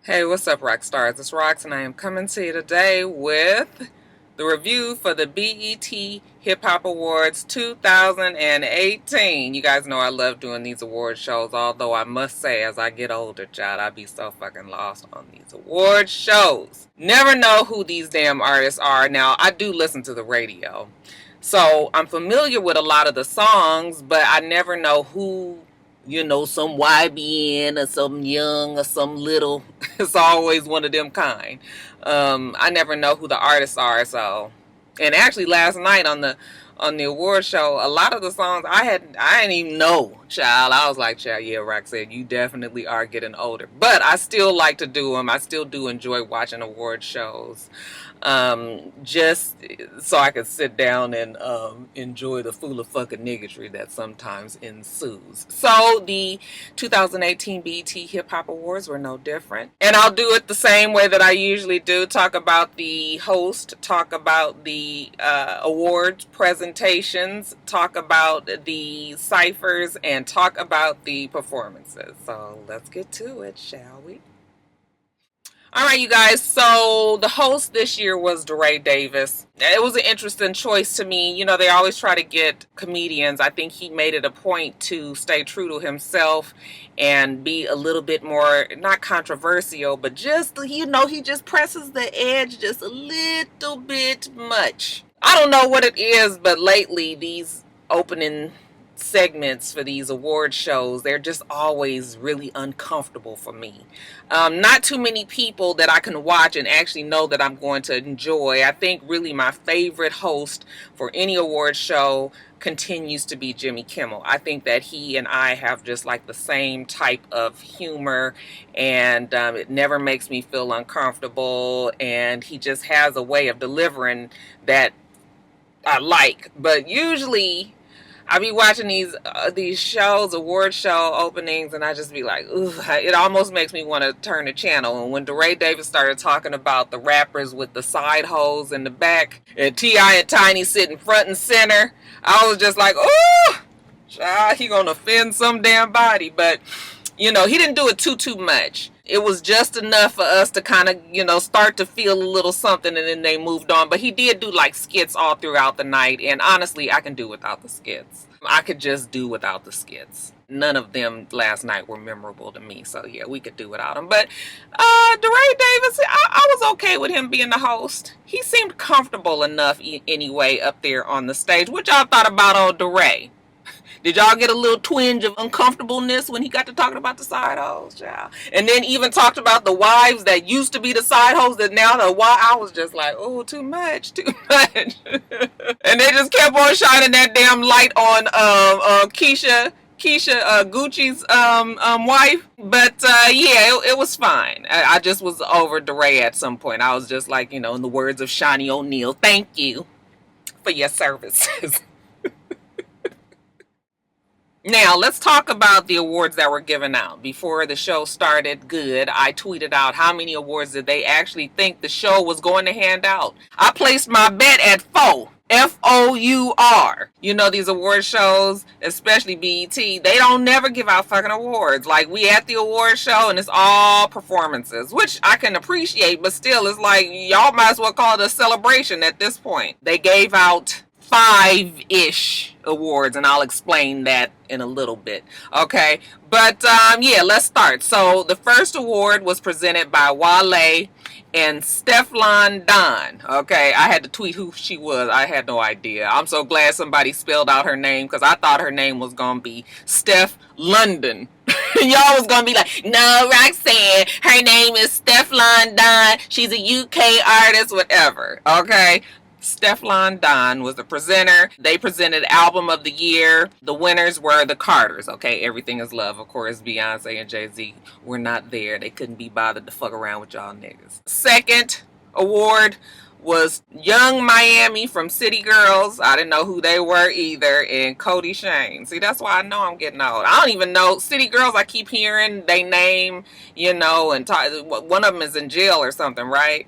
Hey, what's up, Roxstars? It's Rox, and I am coming to you today with the review for the BET Hip Hop Awards 2018. You guys know I love doing these award shows, although I must say, as I get older, child, I be so fucking lost on these award shows. Never know who these damn artists are. Now, I do listen to the radio, so I'm familiar with a lot of the songs, but I never know who, some YBN or some young or some little. It's always one of them kind. I never know who the artists are. So, and actually last night on the award show, a lot of the songs I didn't even know, child. I was like, child, yeah, Roxanne, you definitely are getting older. But I still like to do them. I still do enjoy watching award shows. Just so I could sit down and enjoy the fool of fucking niggatry that sometimes ensues. So the 2018 BET Hip Hop Awards were no different, and I'll do it the same way that I usually do. Talk about the host, talk about the awards presentations, talk about the ciphers, and talk about the performances. So let's get to it, shall we? All right, you guys. So the host this year was DeRay Davis. It was an interesting choice to me. You know, they always try to get comedians. I think he made it a point to stay true to himself and be a little bit more, not controversial, but just, he just presses the edge just a little bit much. I don't know what it is, but lately these opening segments for these award shows, they're just always really uncomfortable for me. Not too many people that I can watch and actually know that I'm going to enjoy. I think really my favorite host for any award show continues to be Jimmy Kimmel. I think that he and I have just like the same type of humor, and it never makes me feel uncomfortable, and he just has a way of delivering that I like. But usually I be watching these shows, award show openings, and I just be like, ooh, it almost makes me want to turn the channel. And when DeRay Davis started talking about the rappers with the side holes in the back, and T.I. and Tiny sitting front and center, I was just like, ooh, child, he gonna offend some damn body. But he didn't do it too much. It was just enough for us to kind of, start to feel a little something, and then they moved on. But he did do like skits all throughout the night, and honestly, I can do without the skits. I could just do without the skits. None of them last night were memorable to me, so yeah, we could do without them. But DeRay Davis, I was okay with him being the host. He seemed comfortable enough anyway up there on the stage. What y'all thought about old DeRay? Did y'all get a little twinge of uncomfortableness when he got to talking about the side hoes, child? And then even talked about the wives that used to be the side hoes that now the wife. I was just like, oh, too much. And they just kept on shining that damn light on Keisha Gucci's wife. But yeah, it was fine. I just was over DeRay at some point. I was just like, in the words of Shawnee O'Neal, thank you for your services. Now, let's talk about the awards that were given out. Before the show started good, I tweeted out how many awards did they actually think the show was going to hand out. I placed my bet at 4. Four. These award shows, especially BET, they don't never give out fucking awards. Like, we at the award show and it's all performances, which I can appreciate, but still, it's like, y'all might as well call it a celebration at this point. They gave out 5-ish awards, and I'll explain that in a little bit. Okay, but yeah, let's start. So the first award was presented by Wale and Stefflon Don. Okay, I had to tweet who she was. I had no idea. I'm so glad somebody spelled out her name, because I thought her name was gonna be Steph London. Y'all was gonna be like, no, Roxanne, her name is Stefflon Don. She's a UK artist, whatever. Okay, Stefflon Don was the presenter. They presented Album of the Year. The winners were the Carters. Okay, Everything is Love. Of course, Beyonce and Jay-Z were not there. They couldn't be bothered to fuck around with y'all niggas. Second award was Young Miami from City Girls. I didn't know who they were either. And Cody Shane. See, that's why I know I'm getting old. I don't even know. City Girls, I keep hearing they name, and one of them is in jail or something, right?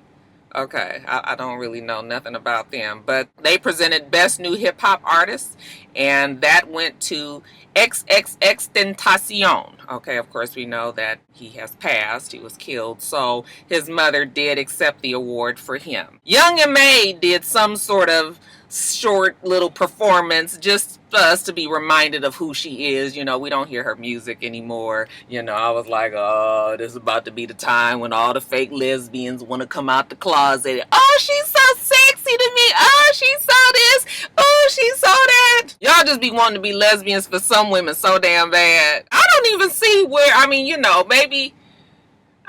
Okay, I don't really know nothing about them, but they presented Best New Hip Hop Artist, and that went to XXXTentacion. Okay, of course we know that he has passed. He was killed, so his mother did accept the award for him. Young M.A. did some sort of short little performance just for us to be reminded of who she is. You know, we don't hear her music anymore. You know, I was like, oh, this is about to be the time when all the fake lesbians want to come out the closet. Oh, she's so sexy to me. Oh, she's so this. Oh, she's so that. Y'all just be wanting to be lesbians for some women so damn bad. I don't even see where, I mean, you know, maybe,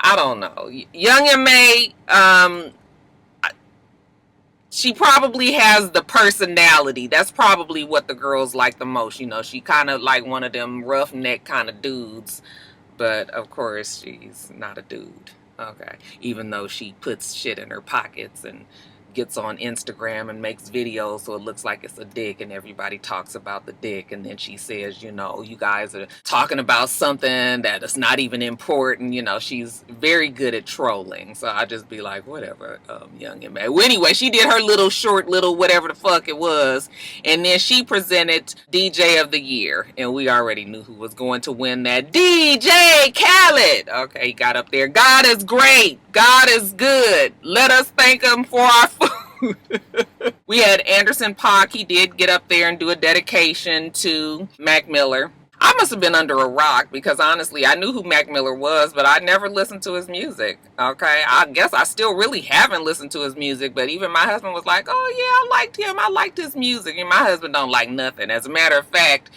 I don't know. Young M.A., she probably has the personality. That's probably what the girls like the most. You know, she kind of like one of them roughneck kind of dudes. But, of course, she's not a dude. Okay. Even though she puts shit in her pockets and gets on Instagram and makes videos so it looks like it's a dick and everybody talks about the dick, and then she says, you know, you guys are talking about something that is not even important. You know, she's very good at trolling, so I just be like, whatever, Young M.A. Well, anyway, she did her little short little whatever the fuck it was, and then she presented DJ of the Year, and we already knew who was going to win that. DJ Khaled. Okay, he got up there. God is great. God is good. Let us thank him for our food. We had Anderson .Paak. He did get up there and do a dedication to Mac Miller. I must have been under a rock because honestly, I knew who Mac Miller was, but I never listened to his music. Okay, I guess I still really haven't listened to his music, but even my husband was like, oh yeah, I liked him. I liked his music. And my husband don't like nothing. As a matter of fact,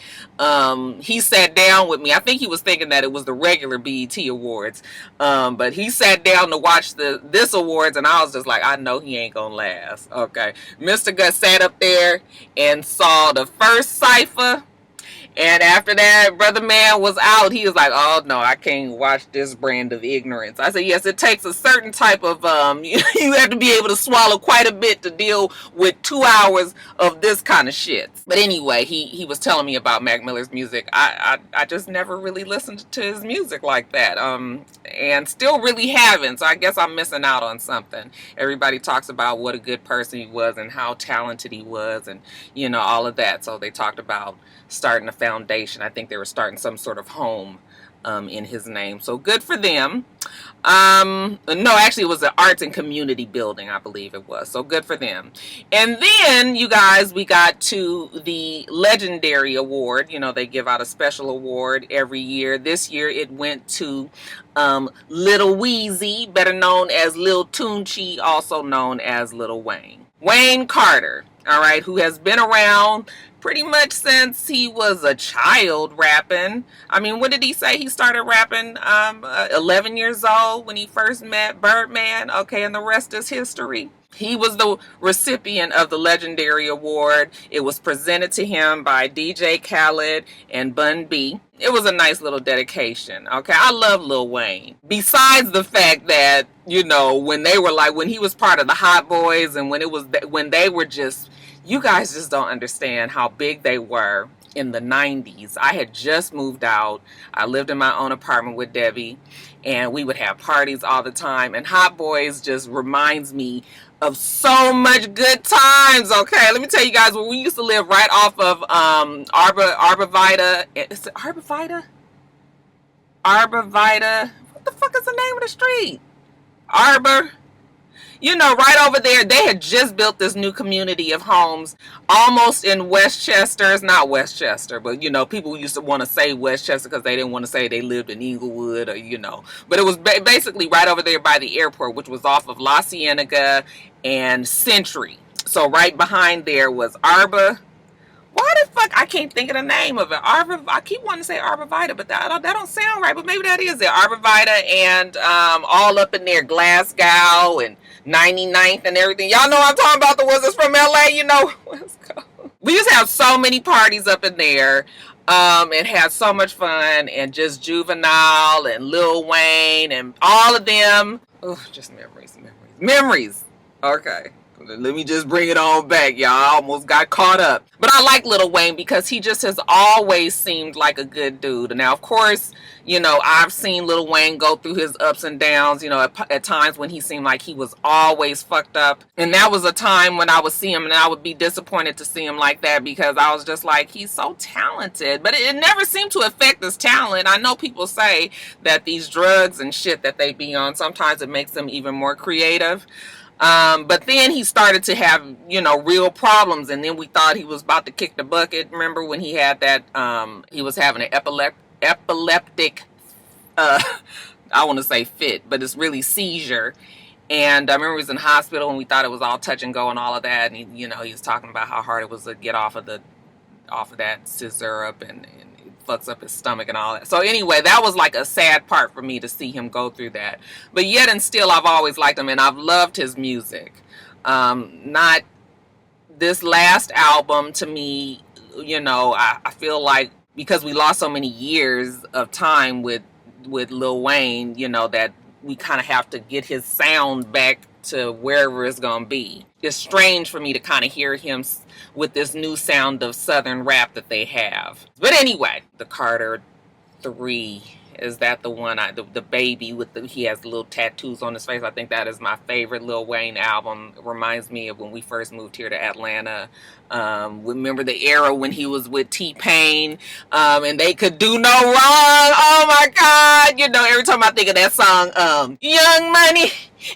he sat down with me. I think he was thinking that it was the regular BET Awards, but he sat down to watch this awards, and I was just like, I know he ain't gonna last. Okay, Mr. Gut sat up there and saw the first Cypher. And after that, Brother Man was out. He was like, oh, no, I can't watch this brand of ignorance. I said, yes, it takes a certain type of, you have to be able to swallow quite a bit to deal with 2 hours of this kind of shit. But anyway, he was telling me about Mac Miller's music. I just never really listened to his music like that. And still really haven't. So I guess I'm missing out on something. Everybody talks about what a good person he was and how talented he was and, you know, all of that. So they talked about starting a foundation. I think they were starting some sort of home in his name. So good for them. No, actually it was an arts and community building, I believe it was. So good for them. And then, you guys, we got to the Legendary Award. You know, they give out a special award every year. This year it went to Lil Weezy, better known as Lil Tunechi, also known as Lil Wayne. Wayne Carter, all right, who has been around pretty much since he was a child rapping. I mean, what did he say? He started rapping 11 years old when he first met Birdman. Okay, and the rest is history. He was the recipient of the Legendary Award. It was presented to him by DJ Khaled and Bun B. It was a nice little dedication. Okay, I love Lil Wayne. Besides the fact that, you know, when they were like, when he was part of the Hot Boys and when they were just, you guys just don't understand how big they were in the 90s. I had just moved out. I lived in my own apartment with Debbie, and we would have parties all the time. And Hot Boys just reminds me of so much good times. Okay, let me tell you guys, when we used to live right off of Arborvita. Is it Arborvita? Arborvita. What the fuck is the name of the street? Arbor. You know, right over there, they had just built this new community of homes almost in Westchester. It's not Westchester, but, you know, people used to want to say Westchester because they didn't want to say they lived in Inglewood or, you know. But it was basically right over there by the airport, which was off of La Cienega and Century. So right behind there was Arbor. Why the fuck? I can't think of the name of it. I keep wanting to say Arborvita, but that don't sound right. But maybe that is it. Arborvita and all up in there, Glasgow and 99th and everything. Y'all know what I'm talking about, the ones that's from LA, you know. We used to have so many parties up in there and had so much fun, and just Juvenile and Lil Wayne and all of them. Oh, just memories. Okay. Let me just bring it on back, y'all. I almost got caught up. But I like Lil Wayne because he just has always seemed like a good dude. Now, of course, you know, I've seen Lil Wayne go through his ups and downs, you know, at times when he seemed like he was always fucked up. And that was a time when I would see him and I would be disappointed to see him like that because I was just like, he's so talented. But it never seemed to affect his talent. I know people say that these drugs and shit that they be on, sometimes it makes them even more creative. But then he started to have, you know, real problems. And then we thought he was about to kick the bucket. Remember when he had that, he was having an epileptic, I want to say fit, but it's really seizure. And I remember he was in the hospital and we thought it was all touch and go and all of that. And, he, you know, he was talking about how hard it was to get off of that syrup and it fucks up his stomach and all that. So anyway, that was like a sad part for me to see him go through that. But yet and still, I've always liked him and I've loved his music. Not this last album to me, you know, I feel like because we lost so many years of time with Lil Wayne, you know, that we kind of have to get his sound back to wherever it's gonna be. It's strange for me to kind of hear him with this new sound of Southern rap that they have. But anyway, the Carter 3, is that the one, the baby with he has little tattoos on his face. I think that is my favorite Lil Wayne album. It reminds me of when we first moved here to Atlanta. Remember the era when he was with T-Pain, and they could do no wrong. Oh my God. You know, every time I think of that song, Young Money,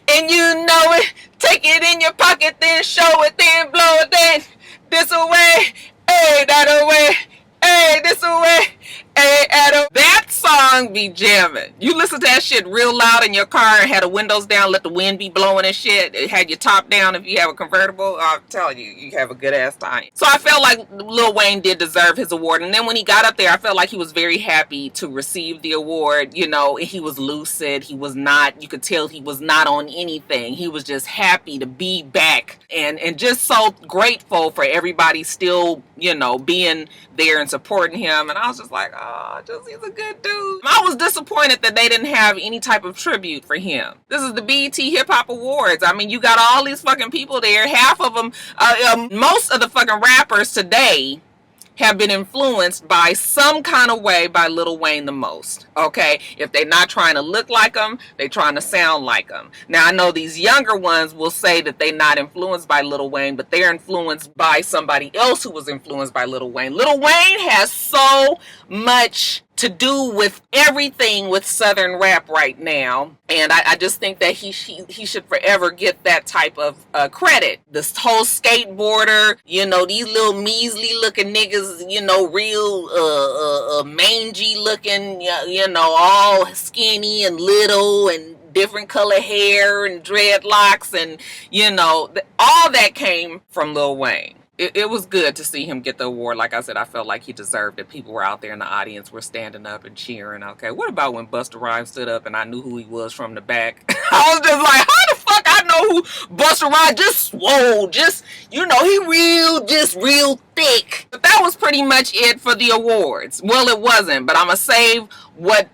and you know it, take it in your pocket, then show it, then blow it, then this away, hey, that away, hey, this away, hey, that song be jamming. You listen to that shit real loud in your car and had the windows down, let the wind be blowing and shit. It had your top down if you have a convertible. I'm telling you, you have a good ass time. So I felt like Lil Wayne did deserve his award. And then when he got up there, I felt like he was very happy to receive the award. You know, he was lucid. He was not, you could tell he was not on anything. He was just happy to be back and just so grateful for everybody still, you know, being there and supporting him. And I was just like, oh, he's a good dude. I was disappointed that they didn't have any type of tribute for him. This is the BET Hip Hop Awards. I mean, you got all these fucking people there. Half of them, most of the fucking rappers today have been influenced by some kind of way by Lil Wayne the most. Okay, if they're not trying to look like him, they're trying to sound like him. Now I know these younger ones will say that they're not influenced by Lil Wayne, but they're influenced by somebody else who was influenced by Lil Wayne. Lil Wayne has so much to do with everything with Southern rap right now, and I just think that he should forever get that type of credit. This whole skateboarder, you know, these little measly looking niggas, you know, real mangy looking, you know, all skinny and little and different color hair and dreadlocks, and you know, all that came from Lil Wayne. It was good to see him get the award. Like I said, I felt like he deserved it. People were out there in the audience, were standing up and cheering. Okay, what about when Busta Rhymes stood up and I knew who he was from the back? I was just like, how the fuck I know who Busta Rhymes? Just swole, just, you know, he real thick. But that was pretty much it for the awards. Well, it wasn't, but I'm gonna save what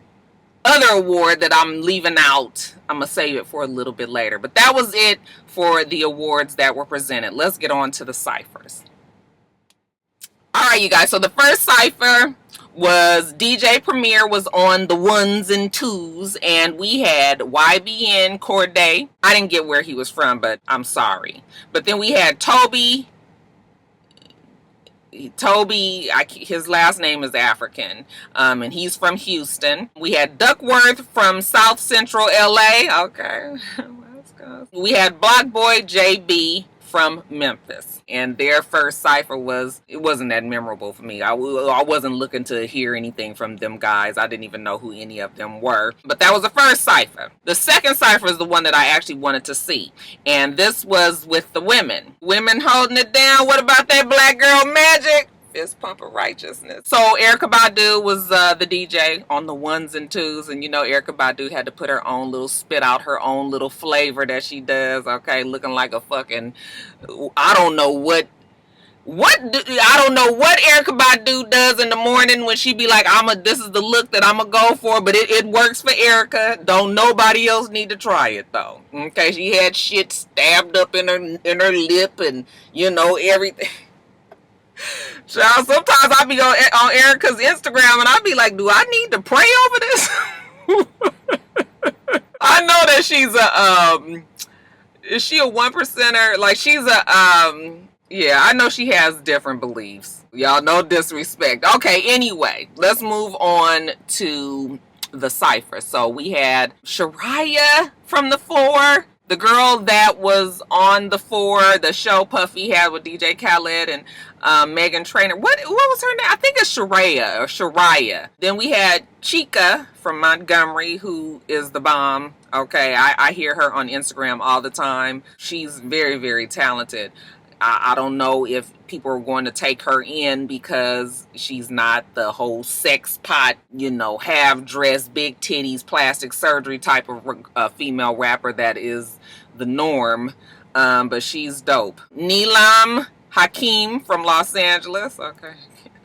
other award that I'm leaving out. I'm gonna save it for a little bit later. But that was it for the awards that were presented. Let's get on to the Cyphers. Alright, you guys, so the first Cypher was DJ Premier was on the 1s and 2s, and we had YBN Corday. I didn't get where he was from, but I'm sorry. But then we had Toby, his last name is African, and he's from Houston. We had Duckworth from South Central LA. Okay, let's go. We had Block Boy JB from Memphis, and their first Cypher it wasn't that memorable for me. I wasn't looking to hear anything from them guys. I didn't even know who any of them were, but that was the first Cypher. The second Cypher is the one that I actually wanted to see, and this was with the women holding it down. What about that Black Girl Magic? Fist pump of righteousness. So Erykah Badu was the DJ on the 1s and 2s, and you know Erykah Badu had to put her own little spit out, her own little flavor that she does. Okay, looking like a fucking, I don't know what I don't know what Erykah Badu does in the morning when she be like, this is the look that I'ma go for, but it works for Erykah. Don't nobody else need to try it though. Okay, she had shit stabbed up in her lip and everything. Child, sometimes I be on Erykah's Instagram and I be like, do I need to pray over this? I know that she's is she a 1%er? Like she's yeah, I know she has different beliefs. Y'all, no disrespect. Okay, anyway, let's move on to the Cyphers. So we had Shariah from the 4, the girl that was on the 4, the show Puffy had with DJ Khaled and Megan Trainor. What was her name? I think it's Shariah or Shariah. Then we had Chica from Montgomery, who is the bomb. Okay, I hear her on Instagram all the time. She's very, very talented. I don't know if people are going to take her in because she's not the whole sex pot, half dressed, big titties, plastic surgery type of female rapper that is the norm. But she's dope. Neelam Hakeem from Los Angeles. Okay.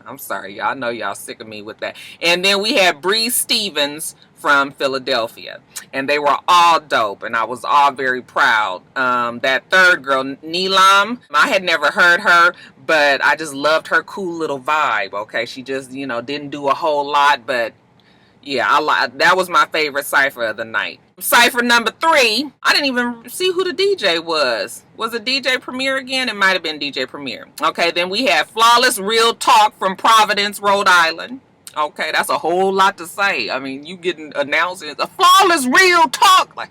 I'm sorry, y'all. I know y'all sick of me with that. And then we had Bree Stevens from Philadelphia. And they were all dope. And I was all very proud. That third girl, Neelam, I had never heard her, but I just loved her cool little vibe. Okay, she just, didn't do a whole lot, but yeah, that was my favorite Cypher of the night. Cypher number 3, I didn't even see who the DJ was. Was it DJ Premier again? It might have been DJ Premier. Okay, then we had Flawless Real Talk from Providence, Rhode Island. Okay, that's a whole lot to say. I mean, you getting announced a Flawless Real Talk. Like,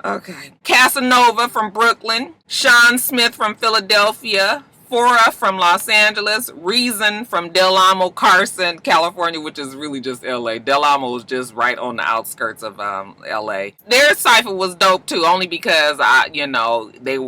okay. Casanova from Brooklyn. Sean Smith from Philadelphia. Fora from Los Angeles, Reason from Del Amo, Carson, California, which is really just LA. Del Amo is just right on the outskirts of LA. Their cypher was dope too, only because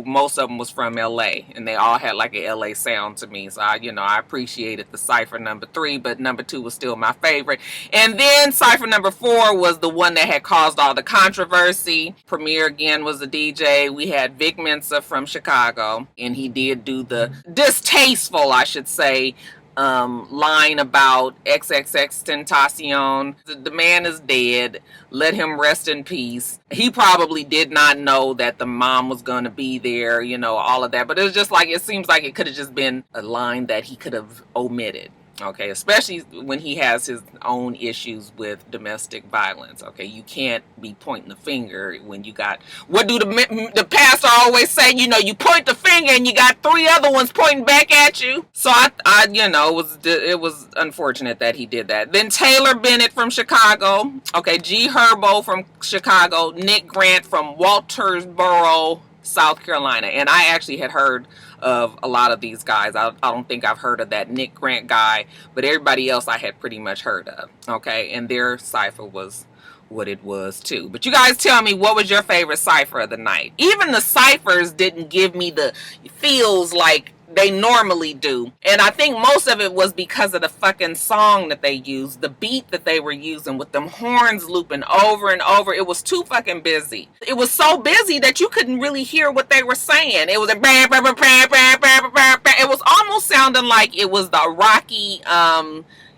most of them was from LA and they all had like a LA sound to me. So I appreciated the cypher number 3, but number 2 was still my favorite. And then cypher number 4 was the one that had caused all the controversy. Premier again was the DJ. We had Vic Mensa from Chicago, and he did do the distasteful, I should say, line about XXXTentacion. The man is dead. Let him rest in peace. He probably did not know that the mom was going to be there, all of that. But it was just like, it seems like it could have just been a line that he could have omitted. Okay, especially when he has his own issues with domestic violence. Okay, you can't be pointing the finger when you got, what do the pastor always say? You point the finger and you got 3 other ones pointing back at you. So it was unfortunate that he did that. Then Taylor Bennett from Chicago. Okay, G Herbo from Chicago. Nick Grant from Waltersboro, South Carolina. And I actually had heard of a lot of these guys. I don't think I've heard of that Nick Grant guy, but everybody else I had pretty much heard of. Okay, and their cypher was what it was too. But you guys tell me, what was your favorite cypher of the night? Even the cyphers didn't give me the feels like they normally do. And I think most of it was because of the fucking song that they used, the beat that they were using with them horns looping over and over. It was too fucking busy. It was so busy that you couldn't really hear what they were saying. It was a bam, bam, bam, bam, bam, bam, bam, bam. It was almost sounding like it was the Rocky,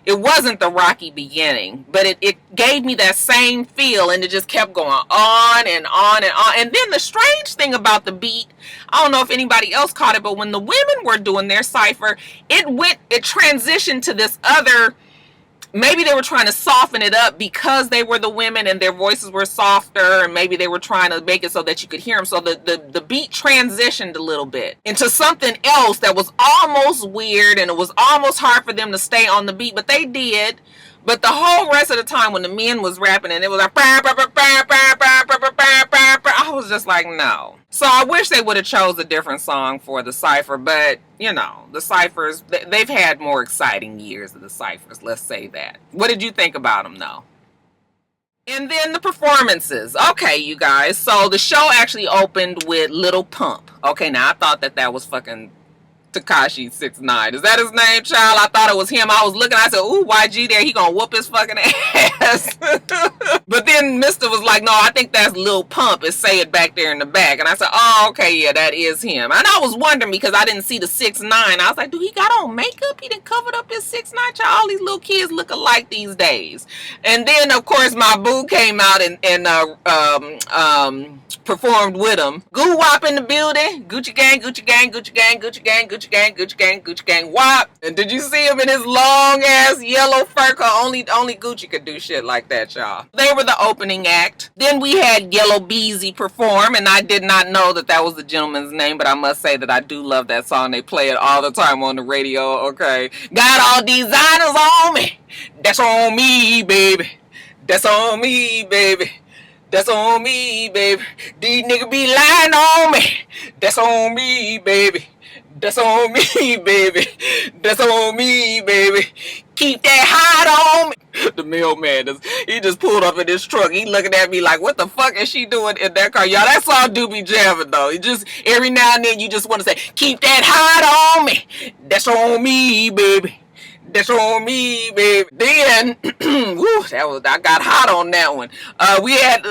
it wasn't the Rocky beginning, but it gave me that same feel, and it just kept going on and on and on. And then the strange thing about the beat, I don't know if anybody else caught it, but when the women were doing their cypher, it transitioned to this other, maybe they were trying to soften it up because they were the women and their voices were softer, and maybe they were trying to make it so that you could hear them. So the beat transitioned a little bit into something else that was almost weird, and it was almost hard for them to stay on the beat, but they did. But the whole rest of the time when the men was rapping and it was like, I was just like, no. So I wish they would have chose a different song for the cypher, but the cyphers, they've had more exciting years of the cyphers, let's say that. What did you think about them though? And then the performances. Okay, you guys. So the show actually opened with Little Pump. Okay, now I thought that was fucking Tekashi 6ix9ine. Is that his name, child? I thought it was him. I was looking, I said, ooh, YG there, he gonna whoop his fucking ass. But then Mr. was like, no, I think that's Lil Pump. It say it back there in the back. And I said, oh, okay, yeah, that is him. And I was wondering because I didn't see the 6ix9ine. I was like, do he got on makeup? He done covered up his 6ix9ine, child. All these little kids look alike these days. And then, of course, my boo came out and performed with him. Goo Wop in the building. Gucci gang, Gucci gang, Gucci gang, Gucci gang, Gucci gang, Gucci gang, Gucci gang, Wop. And did you see him in his long ass yellow fur coat? Only Gucci could do shit like that, y'all. They were the opening act. Then we had Yellow Beezy perform, and I did not know that that was the gentleman's name, but I must say that I do love that song. They play it all the time on the radio. Okay. Got all designers on me. That's on me, baby. That's on me, baby. That's on me, baby. These niggas be lying on me. That's on me, baby. That's on me, baby. That's on me, baby. Keep that hide on me. The mailman, he just pulled up in his truck. He looking at me like, what the fuck is she doing in that car? Y'all, that song do be jamming, though. It just, every now and then, you just want to say, keep that hide on me. That's on me, baby. That's on me, baby. Then, whew, I got hot on that one. We had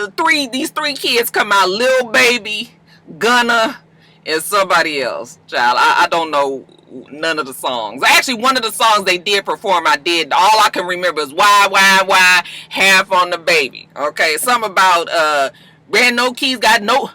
these three kids come out, Lil Baby, Gunna, and somebody else. Child, I don't know none of the songs. Actually, one of the songs they did perform, I did. All I can remember is why, half on the baby. Okay, something about brand new keys got no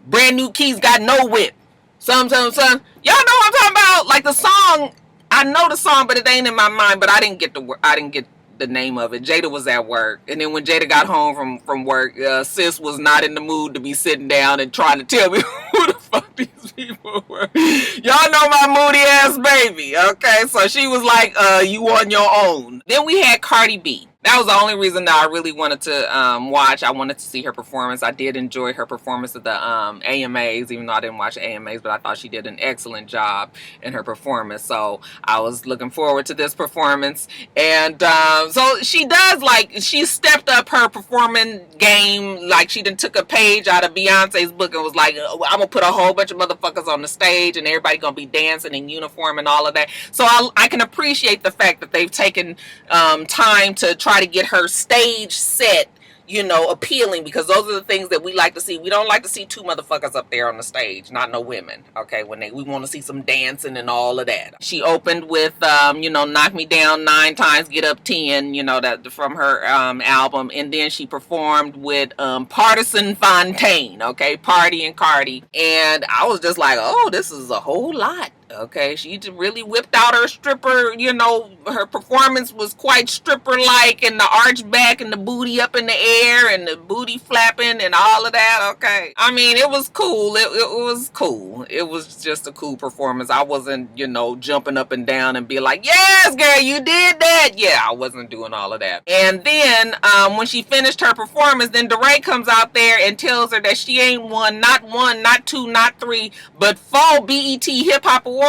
whip. Some. Y'all know what I'm talking about? Like the song. I know the song, but it ain't in my mind. But I didn't get the name of it. Jada was at work, and then when Jada got home from work, sis was not in the mood to be sitting down and trying to tell me who the fuck these people were. Y'all know my moody ass baby, okay? So she was like, "You on your own." Then we had Cardi B. That was the only reason that I really wanted to watch. I wanted to see her performance. I did enjoy her performance at the AMAs, even though I didn't watch the AMAs, but I thought she did an excellent job in her performance. So I was looking forward to this performance. And so she does, like, she stepped up her performing game. Like, she done took a page out of Beyonce's book and was like, I'm going to put a whole bunch of motherfuckers on the stage and everybody going to be dancing in uniform and all of that. So I can appreciate the fact that they've taken time to try to get her stage set, you know, appealing, because those are the things that we like to see. We don't like to see two motherfuckers up there on the stage, not no women, okay, we want to see some dancing and all of that. She opened with, you know, Knock Me Down 9 Times, Get Up 10, you know, that from her album, and then she performed with Partisan Fontaine, okay, Party and Cardi, and I was just like, oh, this is a whole lot. Okay, she really whipped out her stripper, you know, her performance was quite stripper-like, and the arch back and the booty up in the air and the booty flapping and all of that, okay. I mean, it was cool. It was cool. It was just a cool performance. I wasn't, you know, jumping up and down and be like, yes, girl, you did that. Yeah, I wasn't doing all of that. And then when she finished her performance, then DeRay comes out there and tells her that she ain't won, not 2, not 3, but 4 BET Hip Hop Awards.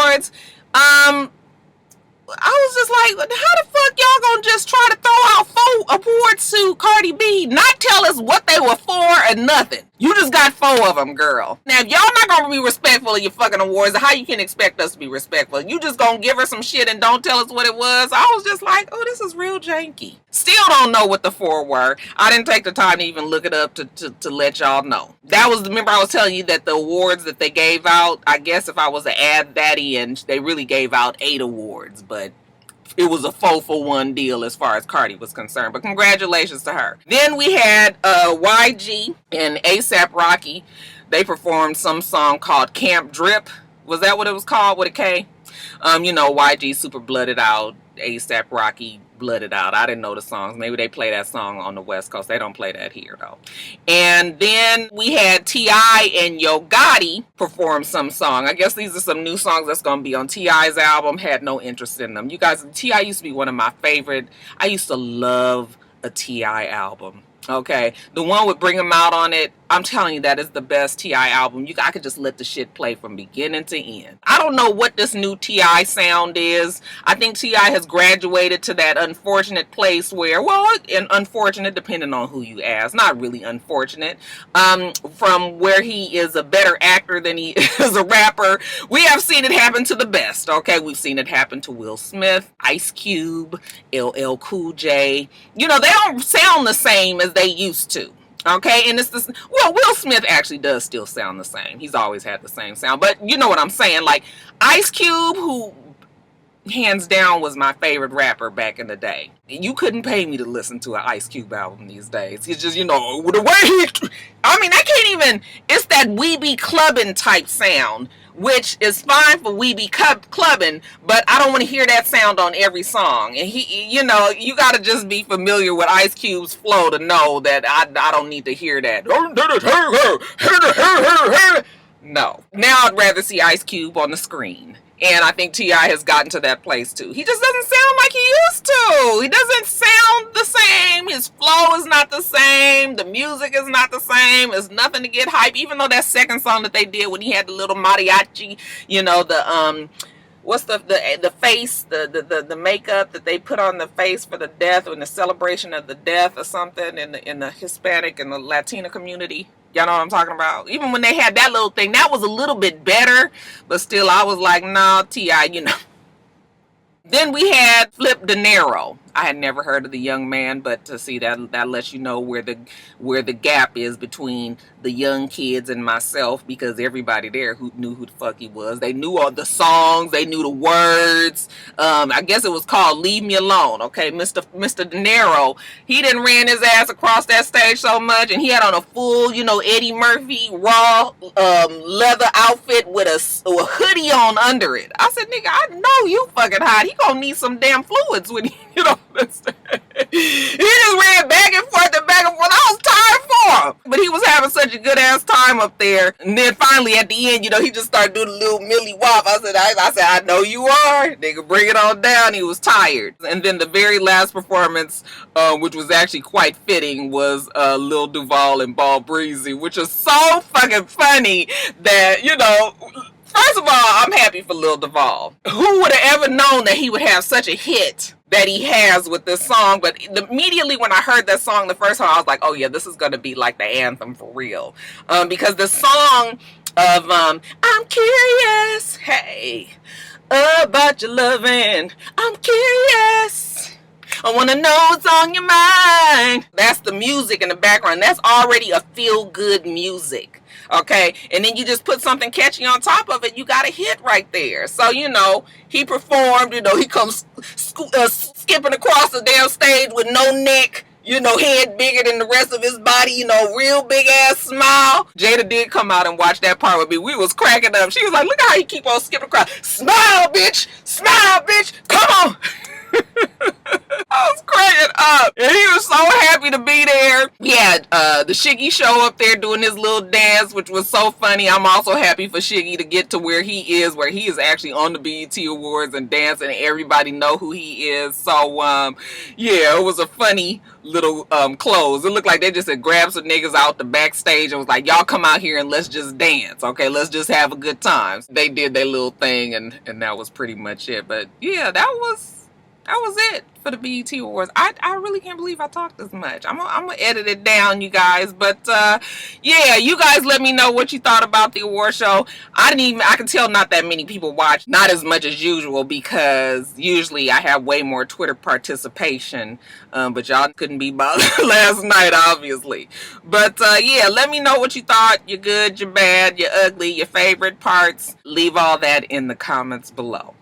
I was just like, how the fuck y'all gonna just try to throw out 4 awards to Cardi B, not tell us what they were for or nothing? You just got 4 of them, girl. Now, if y'all not gonna be respectful of your fucking awards, how you can expect us to be respectful? You just gonna give her some shit and don't tell us what it was? I was just like, oh, this is real janky. Still don't know what the 4 were. I didn't take the time to even look it up to let y'all know. That was, remember I was telling you that the awards that they gave out, I guess if I was to add that in, they really gave out 8 awards, but it was a 4-for-1 deal as far as Cardi was concerned. But congratulations to her. Then we had YG and A$AP Rocky. They performed some song called Camp Drip. Was that what it was called with a K? You know, YG Super Blooded Out, A$AP Rocky Blooded Out. I didn't know the songs. Maybe they play that song on the West Coast. They don't play that here, though. And then we had T.I. and Yo Gotti perform some song. I guess these are some new songs that's going to be on T.I.'s album. Had no interest in them. You guys, T.I. used to be one of my favorite. I used to love a T.I. album. Okay, the one with Bring 'Em Out on it, I'm telling you, that is the best T.I. album. I could just let the shit play from beginning to end. I don't know what this new T.I. sound is. I think T.I. has graduated to that unfortunate place where, well, and unfortunate depending on who you ask, not really unfortunate, from where he is a better actor than he is a rapper. We have seen it happen to the best, okay? We've seen it happen to Will Smith, Ice Cube, LL Cool J. You know, they don't sound the same as they used to. Okay, and it's this. Well, Will Smith actually does still sound the same. He's always had the same sound, but you know what I'm saying. Like Ice Cube, who hands down was my favorite rapper back in the day. You couldn't pay me to listen to an Ice Cube album these days. It's just, you know, the way he. I mean, I can't even. It's that we be clubbing type sound, which is fine for we be clubbing, but I don't want to hear that sound on every song. And he, you know, you got to just be familiar with Ice Cube's flow to know that I don't need to hear that. No. Now I'd rather see Ice Cube on the screen. And I think T.I. has gotten to that place too. He just doesn't sound like he used to. He doesn't sound the same. His flow is not the same. The music is not the same. It's nothing to get hype. Even though that second song that they did when he had the little mariachi, you know, the what's the face, the makeup that they put on the face for the death, or in the celebration of the death or something in the Hispanic and the Latina community. Y'all know what I'm talking about? Even when they had that little thing, that was a little bit better, but still I was like, nah, T.I., you know. Then we had Flip De Niro. I had never heard of the young man, but to see that lets you know where the gap is between the young kids and myself, because everybody there who knew who the fuck he was. They knew all the songs, they knew the words. I guess it was called Leave Me Alone. Okay, Mr. De Niro, he didn't ran his ass across that stage so much, and he had on a full, you know, Eddie Murphy raw leather outfit with a hoodie on under it. I said, nigga, I know you fucking hot. He gonna need some damn fluids when he, you know. He just ran back and forth and back and forth. I was tired for him. But he was having such a good ass time up there. And then finally at the end, you know, he just started doing a little Millie Wop. I said, I know you are. Nigga, bring it on down. He was tired. And then the very last performance, which was actually quite fitting, was Lil Duval and Ball Breezy, which is so fucking funny that, you know, first of all, I'm happy for Lil Duval. Who would have ever known that he would have such a hit that he has with this song? But immediately when I heard that song the first time, I was like, oh yeah, this is going to be like the anthem for real. Because the song of I'm curious, hey, about your loving, I'm curious, I want to know what's on your mind. That's the music in the background. That's already a feel-good music. Okay, and then you just put something catchy on top of it, you got a hit right there. So, you know, he performed, you know, he comes skipping across the damn stage with no neck, you know, head bigger than the rest of his body, you know, real big ass smile. Jada did come out and watch that part with me. We was cracking up. She was like, look at how you keep on skipping across. Smile, bitch. Smile, bitch. Come on. I was cracking up. And he was so happy to be there. We had the Shiggy show up there doing his little dance, which was so funny. I'm also happy for Shiggy to get to where he is actually on the BET Awards and dancing, and everybody know who he is. So, yeah, it was a funny little close. It looked like they just had grabbed some niggas out the backstage and was like, y'all come out here and let's just dance. Okay, let's just have a good time. They did their little thing, and that was pretty much it. But, yeah, that was it for the BET Awards. I really can't believe I talked this much. I'm gonna edit it down, you guys. But yeah, you guys let me know what you thought about the award show. I can tell not that many people watch, not as much as usual, because usually I have way more Twitter participation. But y'all couldn't be bothered last night, obviously. But yeah, let me know what you thought. You're good, you're bad, you're ugly, your favorite parts. Leave all that in the comments below.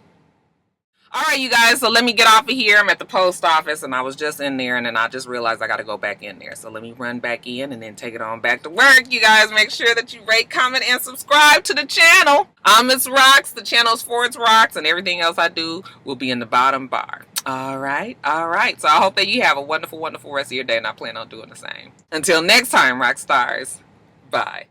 Alright, you guys, so let me get off of here. I'm at the post office, and I was just in there, and then I just realized I got to go back in there. So let me run back in and then take it on back to work. You guys make sure that you rate, comment, and subscribe to the channel. I'm itsrox. The channel's for itsrox, and everything else I do will be in the bottom bar. Alright. So I hope that you have a wonderful, wonderful rest of your day, and I plan on doing the same. Until next time, Roxstars. Bye.